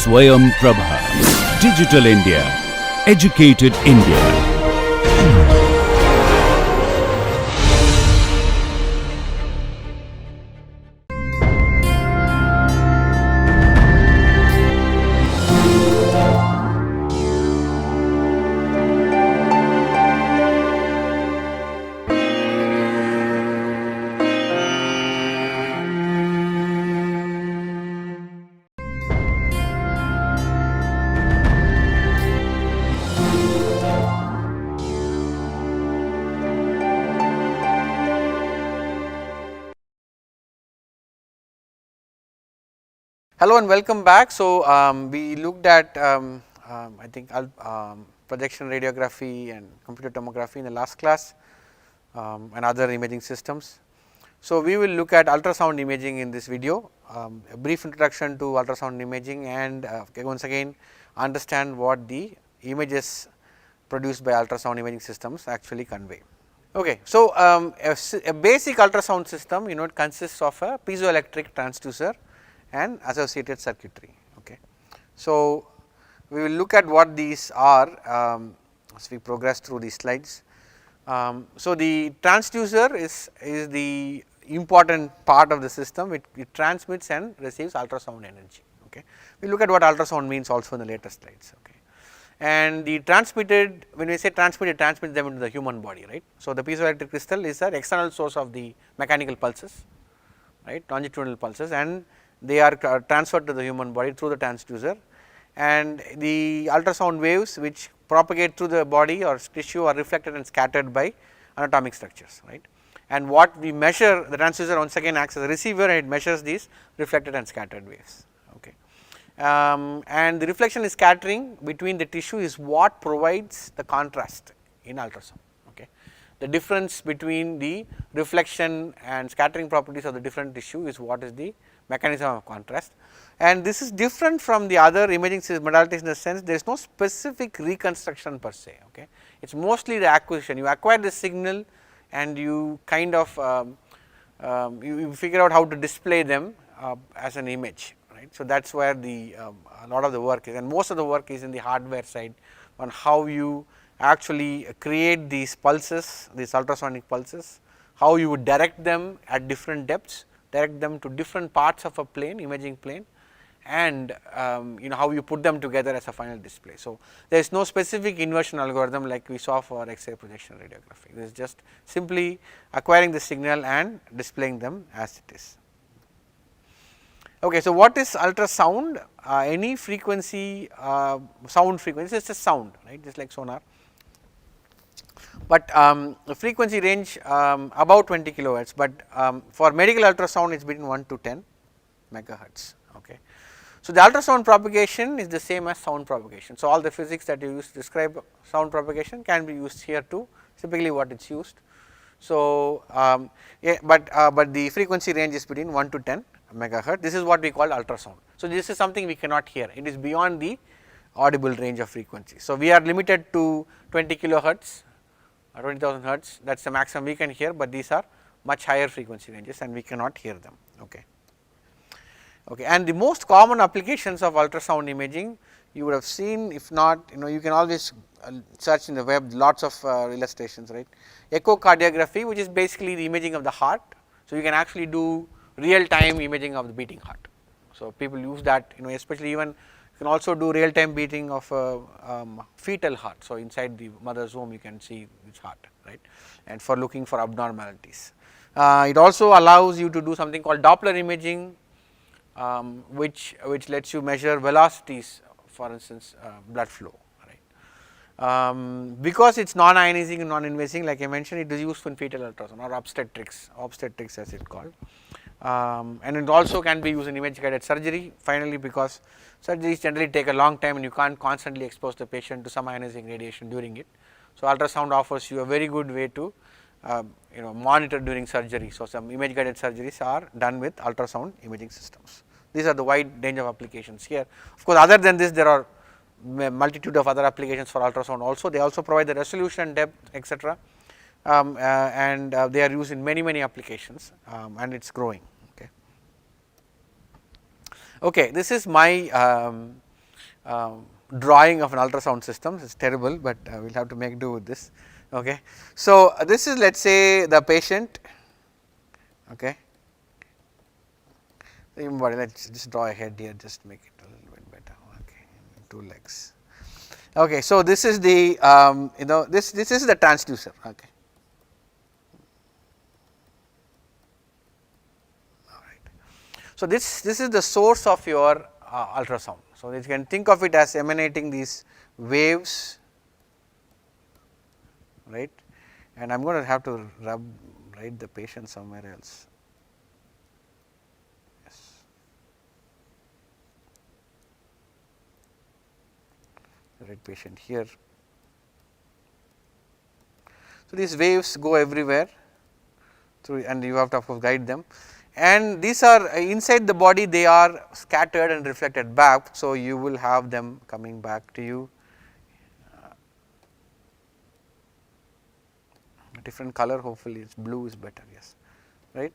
Swayam Prabha. Digital India. Educated India. Hello and welcome back. So, we looked at I think projection radiography and computer tomography in the last class and other imaging systems. So, we will look at ultrasound imaging in this video, a brief introduction to ultrasound imaging and once again understand what the images produced by ultrasound imaging systems actually convey. Okay. So, a basic ultrasound system, it consists of a piezoelectric transducer and associated circuitry. Okay. So, we will look at what these are as we progress through these slides. So, the transducer is the important part of the system. It transmits and receives ultrasound energy. Okay. We look at what ultrasound means also in the later slides. Okay. And the transmitted, when we say transmit, it transmits them into the human body, right. So, the piezoelectric crystal is an external source of the mechanical pulses, right, longitudinal pulses, and they are transferred to the human body through the transducer, and the ultrasound waves which propagate through the body or tissue are reflected and scattered by anatomic structures, right. And what we measure, the transducer once again acts as a receiver and it measures these reflected and scattered waves. Okay. And the reflection and scattering between the tissue is what provides the contrast in ultrasound. Okay. The difference between the reflection and scattering properties of the different tissue is what is the mechanism of contrast, and this is different from the other imaging modalities in the sense there is no specific reconstruction per se. Okay. It is mostly the acquisition, you acquire the signal and you kind of you figure out how to display them as an image, right. So, that is where the a lot of the work is, and most of the work is in the hardware side on how you actually create these pulses, these ultrasonic pulses, how you would direct them at different depths, direct them to different parts of a plane, imaging plane, and how you put them together as a final display. So, there is no specific inversion algorithm like we saw for X-ray projection radiography. This is just simply acquiring the signal and displaying them as it is. Okay, so, what is ultrasound? Any frequency, sound frequency, it is a sound, right, just like sonar. But the frequency range about 20 kilohertz, but for medical ultrasound it is between 1 to 10 megahertz. Okay. So, the ultrasound propagation is the same as sound propagation. So, all the physics that you use to describe sound propagation can be used here too, typically what it is used. So, yeah, but the frequency range is between 1 to 10 megahertz. This is what we call ultrasound. So, this is something we cannot hear, it is beyond the audible range of frequency. So, we are limited to 20 kilohertz, 20,000 hertz, that is the maximum we can hear, but these are much higher frequency ranges and we cannot hear them. Okay. Okay. And the most common applications of ultrasound imaging you would have seen, if not, you can always search in the web, lots of illustrations, right. Echocardiography, which is basically the imaging of the heart. So, you can actually do real time imaging of the beating heart. So, people use that, especially even you can also do real time beating of a fetal heart. So, inside the mother's womb you can see its heart, right, and for looking for abnormalities. It also allows you to do something called Doppler imaging, which lets you measure velocities, for instance blood flow, right. Because it is non-ionizing and non-invasive, like I mentioned, it is used in fetal ultrasound or obstetrics as it is called. And it also can be used in image guided surgery, finally, because surgeries generally take a long time and you can't constantly expose the patient to some ionizing radiation during it. So, ultrasound offers you a very good way to monitor during surgery. So, some image guided surgeries are done with ultrasound imaging systems. These are the wide range of applications here. Of course, other than this there are multitude of other applications for ultrasound also. They also provide the resolution, depth, etc. And they are used in many applications and it is growing. Okay, this is my drawing of an ultrasound system. It's terrible, but we'll have to make do with this. Okay. So, this is let us say the patient. Okay. The human body. Let us just draw a head here, just make it a little bit better. Okay, 2 legs. Okay. So, this is the this is the transducer. Okay. All right. So, this is the source of your ultrasound. So, you can think of it as emanating these waves, right, and I am going to have to write the patient somewhere else. Yes. Write patient here. So, these waves go everywhere through, and you have to of course guide them, and these are inside the body, they are scattered and reflected back. So, you will have them coming back to you. A different color, hopefully it's blue is better, yes, right.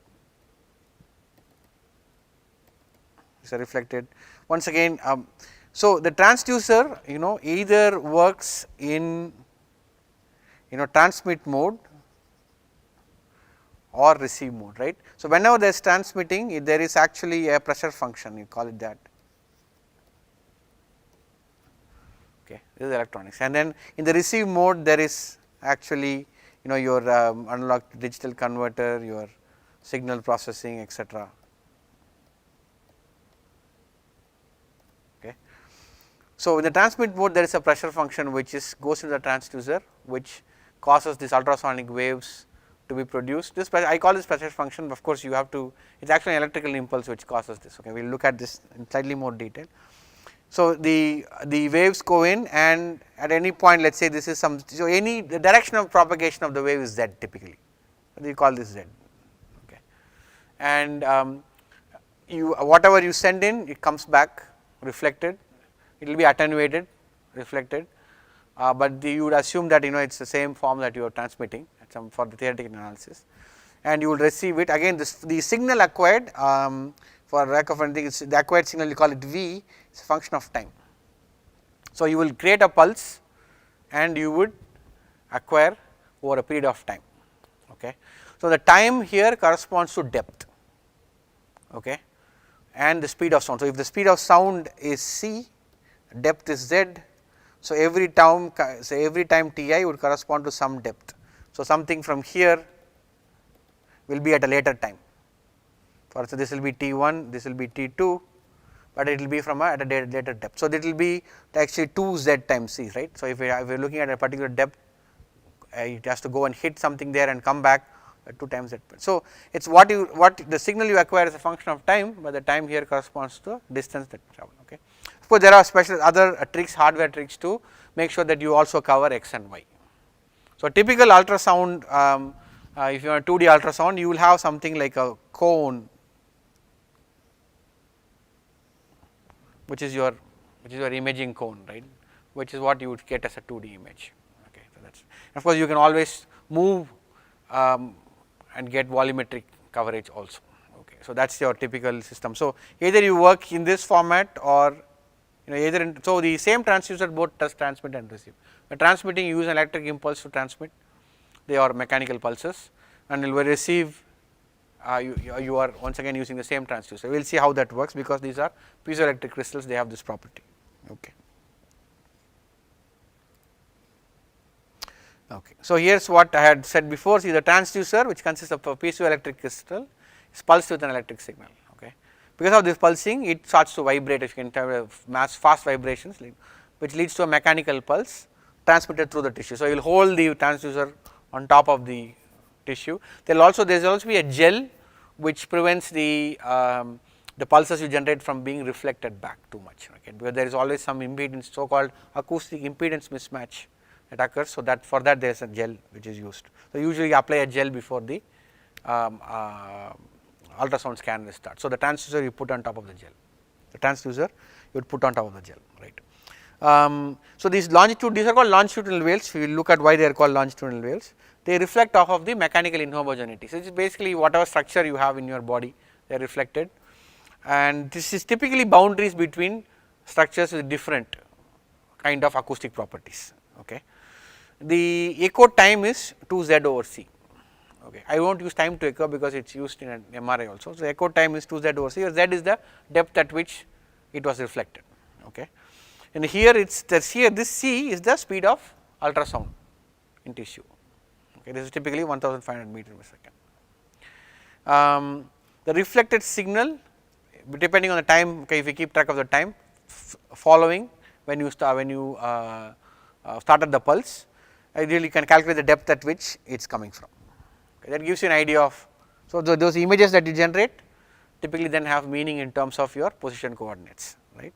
These are reflected once again. So, the transducer either works in transmit mode or receive mode, right. So, whenever there is transmitting, there is actually a pressure function, you call it that. Okay, this is electronics, and then in the receive mode there is actually your analog to digital converter, your signal processing, etc. Okay. So, in the transmit mode there is a pressure function which goes into the transducer, which causes these ultrasonic waves to be produced. This I call this pressure function. Of course, you have to, it is actually an electrical impulse which causes this. Okay, we will look at this in slightly more detail. So, the waves go in, and at any point, let us say this is some, so the direction of propagation of the wave is z typically, we call this z. Okay, and whatever you send in, it comes back reflected, it will be attenuated, reflected, but you would assume that it is the same form that you are transmitting for the theoretical analysis, and you will receive it again. The signal acquired, for lack of anything, it's the acquired signal, you call it V, it's a function of time. So, you will create a pulse and you would acquire over a period of time. Okay. So, the time here corresponds to depth, okay, and the speed of sound. So, if the speed of sound is c, depth is z, so every time Ti would correspond to some depth. So, something from here will be at a later time. So, this will be T1, this will be T2, but it will be from at a later depth. So, it will be actually 2z times c, right. So, if we are looking at a particular depth, it has to go and hit something there and come back 2 times that. So, it is what the signal you acquire is a function of time, but the time here corresponds to distance that travel. Okay. Of course, there are special other tricks, hardware tricks to make sure that you also cover x and y. So, typical ultrasound, if you are 2D ultrasound, you will have something like a cone, which is your imaging cone, right, which is what you would get as a 2D image. Okay. So, that is, of course, you can always move and get volumetric coverage also. Okay. So, that is your typical system. So, either you work in this format or either in, so the same transducer both does transmit and receive. The transmitting, you use an electric impulse to transmit, they are mechanical pulses, and will receive, you are once again using the same transducer. We will see how that works, because these are piezoelectric crystals, they have this property. Okay. Okay. So, here is what I had said before. See, the transducer, which consists of a piezoelectric crystal, is pulsed with an electric signal. Okay. Because of this pulsing, it starts to vibrate. If you can have fast vibrations, which leads to a mechanical pulse transmitted through the tissue. So, you will hold the transducer on top of the tissue. There will also be a gel which prevents the pulses you generate from being reflected back too much. Okay. Because there is always some impedance, so called acoustic impedance mismatch that occurs. So, that for that there is a gel which is used. So, usually you apply a gel before the ultrasound scanner starts. So, the transducer you put on top of the gel, the transducer you would put on top of the gel, right. So, these are called longitudinal waves. We will look at why they are called longitudinal waves. They reflect off of the mechanical inhomogeneity. So, it is basically whatever structure you have in your body, they are reflected, and this is typically boundaries between structures with different kind of acoustic properties. Okay. The echo time is 2Z over C. Okay. I will not use time to echo because it is used in an MRI also. So, echo time is 2Z over C, or Z is the depth at which it was reflected. Okay. And here it is here this C is the speed of ultrasound in tissue. Okay. This is typically 1500 meter per second. The reflected signal, depending on the time, okay, if you keep track of the time following when you started the pulse, ideally you can calculate the depth at which it is coming from. Okay, that gives you an idea of, so those images that you generate typically then have meaning in terms of your position coordinates, right.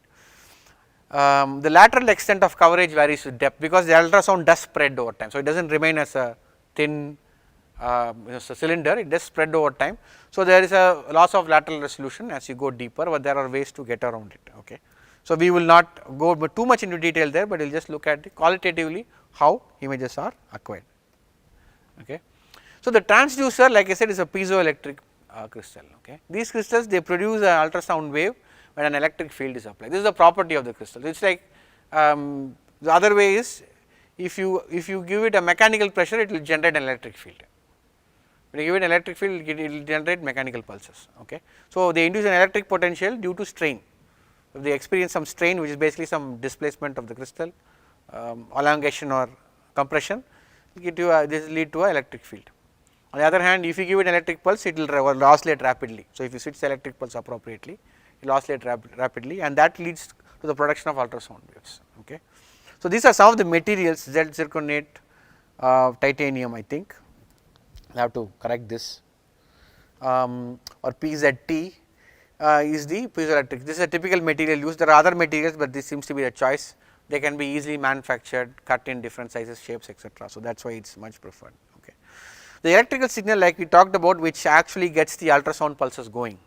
The lateral extent of coverage varies with depth because the ultrasound does spread over time. So, it does not remain as a thin cylinder, it does spread over time. So, there is a loss of lateral resolution as you go deeper, but there are ways to get around it. Okay. So, we will not go too much into detail there, but we will just look at qualitatively how images are acquired. Okay. So, the transducer, like I said, is a piezoelectric crystal. Okay. These crystals, they produce an ultrasound wave when an electric field is applied. This is the property of the crystal. It is like the other way is if you give it a mechanical pressure, it will generate an electric field. When you give it an electric field, it will generate mechanical pulses. Okay. So, they induce an electric potential due to strain. If they experience some strain, which is basically some displacement of the crystal, elongation or compression, this will lead to an electric field. On the other hand, if you give it an electric pulse, it will oscillate rapidly. So, if you switch the electric pulse appropriately, it will oscillate rapidly, and that leads to the production of ultrasound waves. Okay. So, these are some of the materials, Z zirconate, titanium, I think. I have to correct this, or PZT is the piezoelectric. This is a typical material used. There are other materials, but this seems to be the choice. They can be easily manufactured, cut in different sizes, shapes, etc. So, that is why it is much preferred. Okay. The electrical signal, like we talked about, which actually gets the ultrasound pulses going,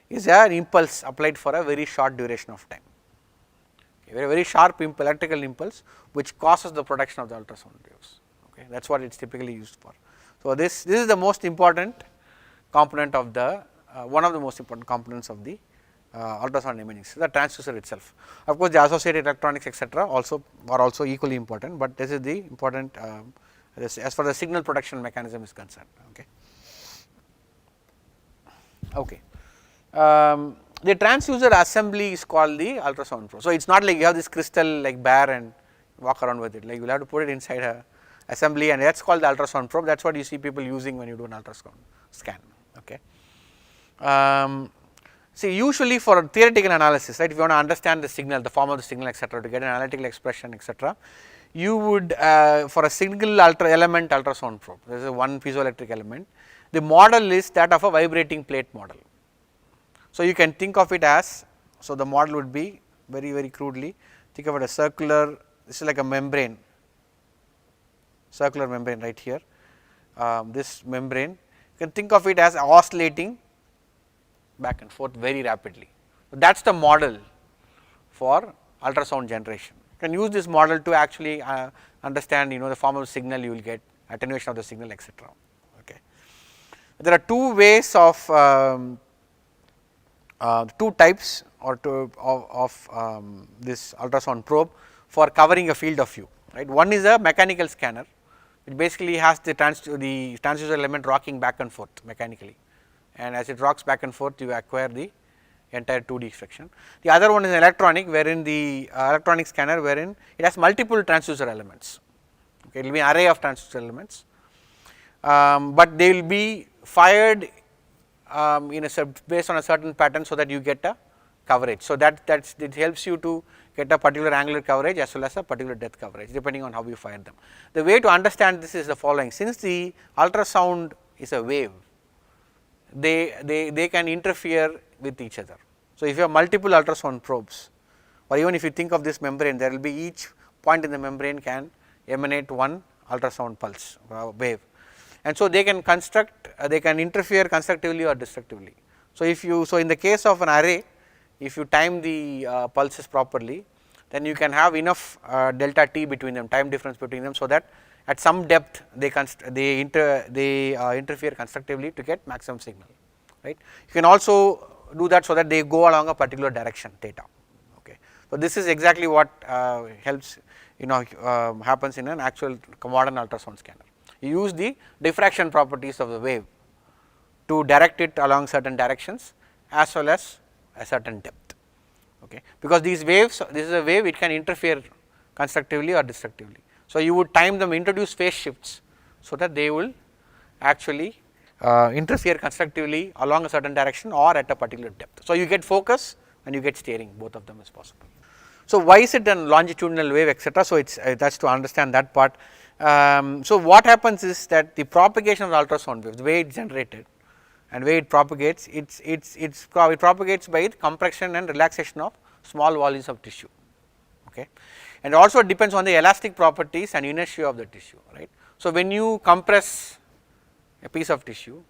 is an impulse applied for a very short duration of time. Okay. Very sharp electrical impulse, which causes the production of the ultrasound waves. Okay. That is what it is typically used for. So, this is the most important component of the one of the most important components of the ultrasound imaging, the transducer itself. Of course, the associated electronics, etc., are also equally important, but this is the important as far as the signal production mechanism is concerned. Okay. Okay. The transducer assembly is called the ultrasound probe. So, it is not like you have this crystal like bare and walk around with it, like you will have to put it inside a assembly, and that is called the ultrasound probe. That is what you see people using when you do an ultrasound scan. Okay. See, usually for theoretical analysis, right, if you want to understand the signal, the form of the signal, etc., to get an analytical expression, etc., you would for a single element ultrasound probe, there is a one piezoelectric element, the model is that of a vibrating plate model. So, you can think of it as, so the model would be very crudely, think of it as circular, this is like a membrane, circular membrane right here, this membrane, you can think of it as oscillating back and forth very rapidly. So, that is the model for ultrasound generation. You can use this model to actually understand the form of signal you will get, attenuation of the signal, etc. Okay. There are two ways of two types or of this ultrasound probe for covering a field of view. Right. One is a mechanical scanner, it basically has the transducer element rocking back and forth mechanically, and as it rocks back and forth you acquire the entire 2D section. The other one is electronic, wherein the electronic scanner, wherein it has multiple transducer elements. Okay, it will be an array of transducer elements, but they will be fired based on a certain pattern, so that you get a coverage. So, it helps you to get a particular angular coverage as well as a particular depth coverage, depending on how you fire them. The way to understand this is the following: since the ultrasound is a wave, they can interfere with each other. So, if you have multiple ultrasound probes, or even if you think of this membrane, there will be each point in the membrane can emanate one ultrasound pulse wave, and so they can they can interfere constructively or destructively. So, in the case of an array, if you time the pulses properly, then you can have enough delta t between them, time difference between them, so that at some depth they interfere constructively to get maximum signal, right. You can also do that so that they go along a particular direction theta. Okay. So, this is exactly what helps happens in an actual modern ultrasound scanner. You use the diffraction properties of the wave to direct it along certain directions as well as a certain depth, okay. Because these waves, this is a wave, it can interfere constructively or destructively. So, you would time them, introduce phase shifts, so that they will actually interfere constructively along a certain direction or at a particular depth. So, you get focus and you get steering, both of them is possible. So, why is it a longitudinal wave, etc. So, it is that is to understand that part. So, what happens is that the propagation of the ultrasound waves, the way it is generated and way it propagates, it propagates by the compression and relaxation of small volumes of tissue, okay. And also it depends on the elastic properties and inertia of the tissue, right. So, when you compress a piece of tissue,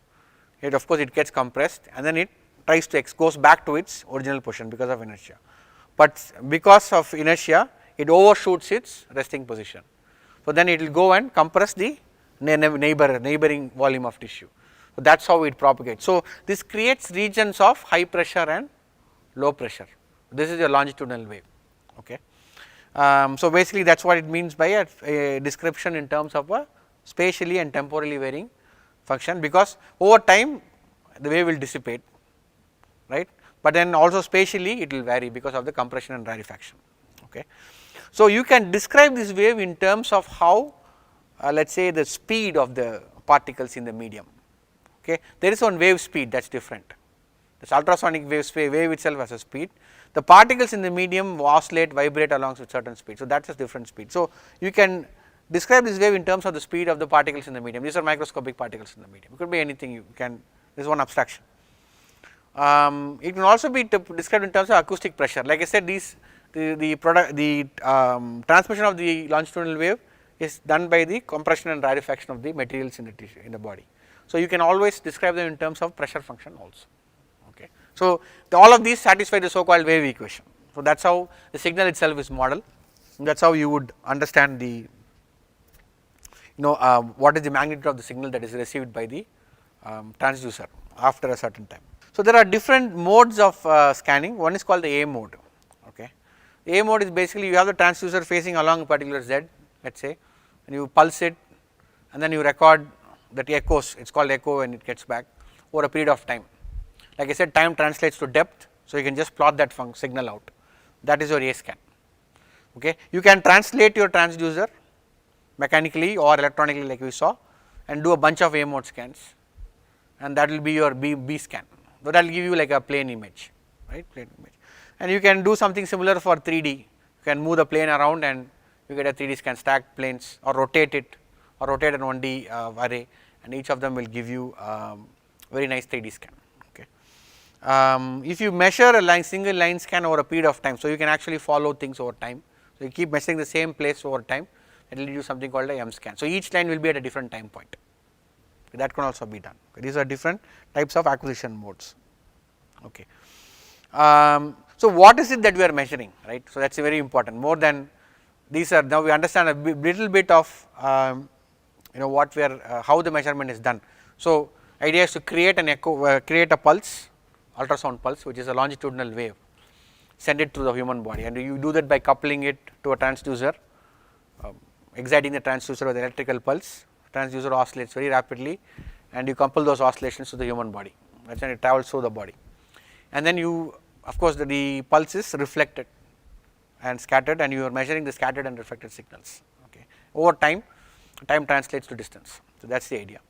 it of course it gets compressed and then it tries to goes back to its original position because of inertia, but because of inertia it overshoots its resting position. So, then it will go and compress the neighboring volume of tissue. So, that is how it propagates. So, this creates regions of high pressure and low pressure. This is a longitudinal wave, okay. So, basically that is what it means by a description in terms of a spatially and temporally varying function, because over time the wave will dissipate, right, but then also spatially it will vary because of the compression and rarefaction, okay. So, you can describe this wave in terms of how let us say the speed of the particles in the medium, okay. There is one wave speed that is different. This ultrasonic wave itself has a speed. The particles in the medium oscillate, vibrate along with certain speed. So, that is a different speed. So, you can describe this wave in terms of the speed of the particles in the medium. These are microscopic particles in the medium. It could be anything, you can, this is one abstraction. It can also be described in terms of acoustic pressure. Like I said, these the transmission of the longitudinal wave is done by the compression and rarefaction of the materials in the tissue, in the body. So, you can always describe them in terms of pressure function also, okay. So, all of these satisfy the so called wave equation. So, that is how the signal itself is modeled, that is how you would understand the what is the magnitude of the signal that is received by the transducer after a certain time. So, there are different modes of scanning. One is called the A mode, okay. A mode is basically you have the transducer facing along a particular Z, let us say, and you pulse it and then you record that echoes, it is called echo when it gets back over a period of time. Like I said, time translates to depth, so you can just plot that signal out, that is your A scan, okay. You can translate your transducer mechanically or electronically like we saw and do a bunch of A mode scans, and that will be your B scan. So, that will give you like a plane image, right, plane image. And you can do something similar for 3D, you can move the plane around and you get a 3D scan, stack planes or rotate it or rotate an 1D array, and each of them will give you very nice 3D scan, okay. If you measure a single line scan over a period of time, so you can actually follow things over time. So, you keep measuring the same place over time, it will lead you something called a M scan. So, each line will be at a different time point, that can also be done. These are different types of acquisition modes, okay. So, what is it that we are measuring, right? So, that is very important. More than these are, now we understand a little bit of what we are how the measurement is done. So, idea is to create an echo, create a pulse, ultrasound pulse, which is a longitudinal wave, send it through the human body, and you do that by coupling it to a transducer, exciting the transducer with electrical pulse. Transducer oscillates very rapidly and you couple those oscillations to the human body, that is when it travels through the body, and then you of course the pulse is reflected and scattered, and you are measuring the scattered and reflected signals, okay. Over time translates to distance. So, that is the idea.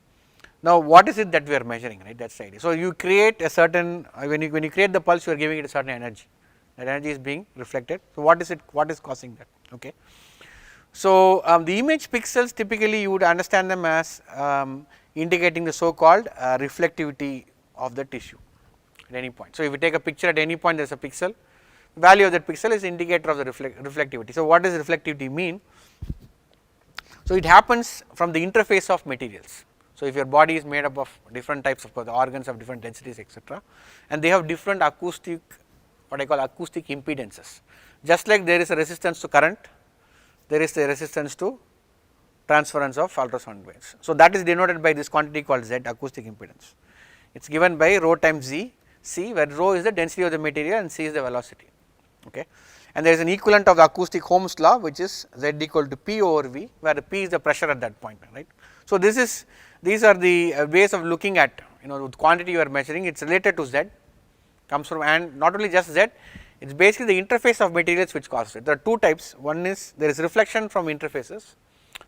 Now, what is it that we are measuring, right, that is the idea. So, you create a certain when you create the pulse, you are giving it a certain energy, that energy is being reflected. So, what is it, what is causing that, okay. So, the image pixels typically you would understand them as indicating the so called reflectivity of the tissue at any point. So, if you take a picture at any point, there is a pixel, value of that pixel is indicator of the reflectivity. So, what does reflectivity mean? So, it happens from the interface of materials. So, if your body is made up of different types of the organs of different densities, etc., and they have different acoustic, what I call acoustic impedances. Just like there is a resistance to current, there is a resistance to transference of ultrasound waves. So, that is denoted by this quantity called Z, acoustic impedance. It is given by rho times Z, C, where rho is the density of the material and C is the velocity, okay. and there is an equivalent of the acoustic Ohm's law, which is Z equal to P over V, where the P is the pressure at that point, right. So, these are the ways of looking at, the quantity you are measuring, it is related to Z, comes from, and not only just Z, it is basically the interface of materials which causes it. There are two types, one is there is reflection from interfaces,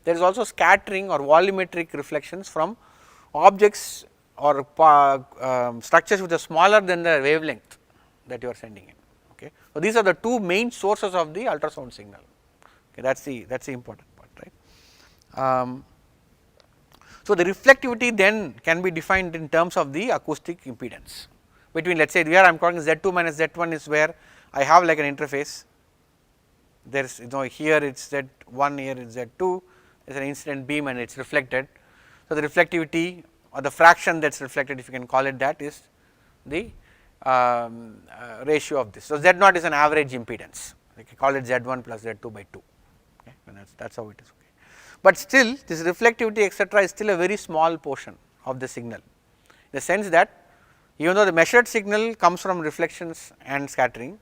there is also scattering or volumetric reflections from objects or structures which are smaller than the wavelength that you are sending in. Okay. So, these are the two main sources of the ultrasound signal, okay, that is the important part, right. So, the reflectivity then can be defined in terms of the acoustic impedance between, let us say, here I am calling Z2 minus Z1 is where I have like an interface, there is here it is Z1, here it is Z2, there is an incident beam and it is reflected. So, the reflectivity or the fraction that is reflected, if you can call it that, is the ratio of this. So, Z0 is an average impedance, you can call it Z1 plus Z2 by 2, okay, and that is how it is. Okay. But still this reflectivity etcetera is still a very small portion of the signal, in the sense that even though the measured signal comes from reflections and scattering,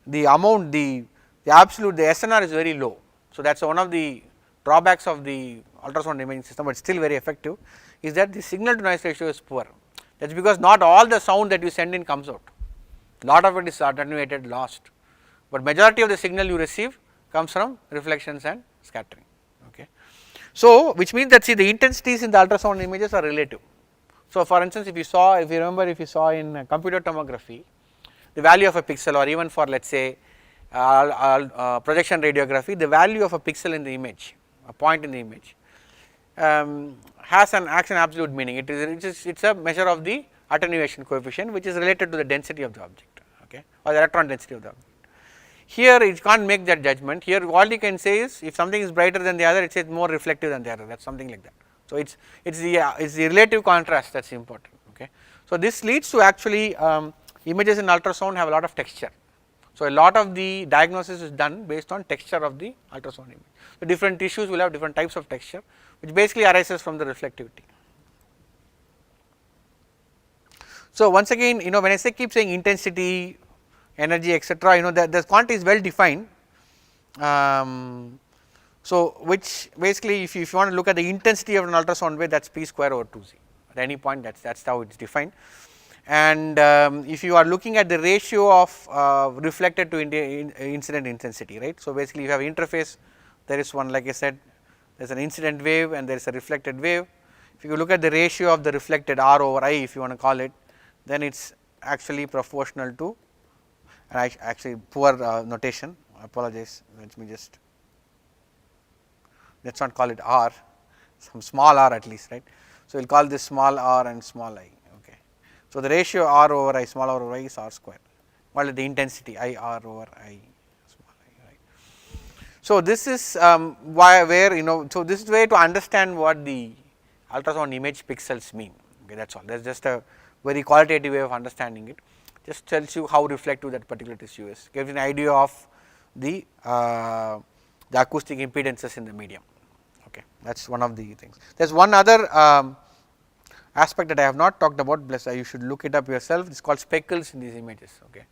the amount, the absolute, the SNR is very low. So, that is one of the drawbacks of the ultrasound imaging system, but still very effective, is that the signal to noise ratio is poor. That is because not all the sound that you send in comes out, lot of it is attenuated, lost, but majority of the signal you receive comes from reflections and scattering. Okay. So, which means that, see, the intensities in the ultrasound images are relative. So, for instance, if you saw in computer tomography, the value of a pixel, or even for, let us say, projection radiography, the value of a pixel in the image, a point in the image, has an absolute meaning. It is a measure of the attenuation coefficient, which is related to the density of the object, okay, or the electron density of the object. Here it can't make that judgment. Here all you can say is, if something is brighter than the other, it says more reflective than the other, that is something like that. So, it is the relative contrast that is important. Okay. So, this leads to actually images in ultrasound have a lot of texture. So, a lot of the diagnosis is done based on texture of the ultrasound image. So, different tissues will have different types of texture, which basically arises from the reflectivity. So, once again, when I keep saying intensity, energy, etcetera, the quantity is well defined. So, which basically, if you want to look at the intensity of an ultrasound wave, that is P square over 2Z at any point, that is how it is defined. And if you are looking at the ratio of reflected to incident intensity, right. So, basically you have interface, there is one, like I said, there is an incident wave and there is a reflected wave. If you look at the ratio of the reflected R over I, if you want to call it, then it is actually proportional to, and I actually poor notation, I apologize, let me just, let us not call it R, some small r at least, right. So, we will call this small r and small I. Okay. So, the ratio R over I, small r over I is R square, while the intensity I R over I small I, right. So, this is so this is way to understand what the ultrasound image pixels mean, okay, that is all. There is just a very qualitative way of understanding it, just tells you how reflective that particular tissue is, gives an idea of the acoustic impedances in the medium. Okay, that is one of the things. There is one other aspect that I have not talked about, plus you should look it up yourself. It is called speckles in these images. Okay,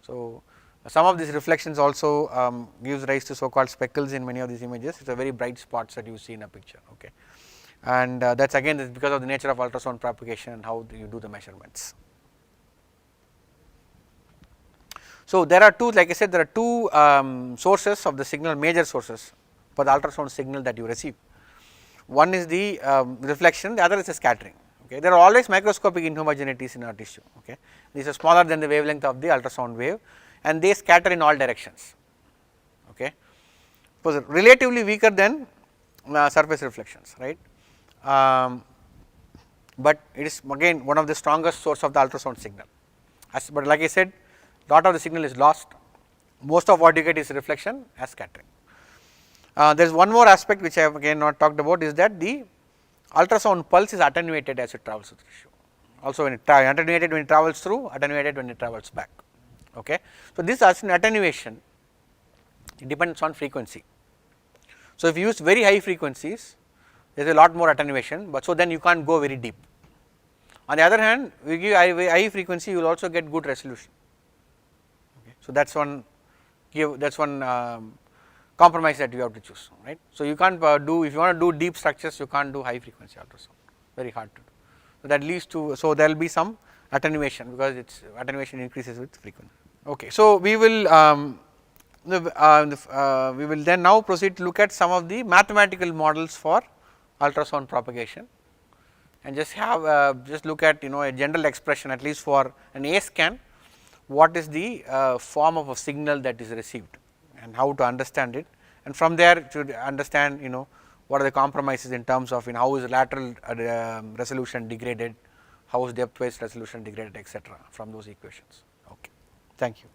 so some of these reflections also gives rise to so called speckles in many of these images. It is a very bright spots that you see in a picture. Okay, and that is again because of the nature of ultrasound propagation and how you do the measurements. So, there are two, like I said, there are two sources of the signal, major sources for the ultrasound signal that you receive. One is the reflection, the other is the scattering. Okay. There are always microscopic inhomogeneities in our tissue. Okay. These are smaller than the wavelength of the ultrasound wave, and they scatter in all directions. Okay. So, relatively weaker than surface reflections, right. But it is again one of the strongest source of the ultrasound signal. But like I said, lot of the signal is lost, most of what you get is reflection as scattering. There is one more aspect which I have again not talked about, is that the ultrasound pulse is attenuated as it travels through the tissue. Also when it attenuated when it travels through, attenuated when it travels back. Okay. So, this attenuation, it depends on frequency. So, if you use very high frequencies, there is a lot more attenuation, but so then you can't go very deep. On the other hand, we give high frequency, you will also get good resolution. Okay. So, that is one give, that is one compromise that you have to choose, right. So, you can't do, if you want to do deep structures, you can't do high frequency ultrasound, very hard to do. So, that leads to, so there will be some attenuation, because its attenuation increases with frequency. Okay. So, we will we will then now proceed to look at some of the mathematical models for ultrasound propagation, and just have just look at a general expression, at least for an A scan, what is the form of a signal that is received and how to understand it, and from there to understand what are the compromises in terms of how is lateral resolution degraded, how is depth wise resolution degraded, etc., from those equations. Okay. Thank you.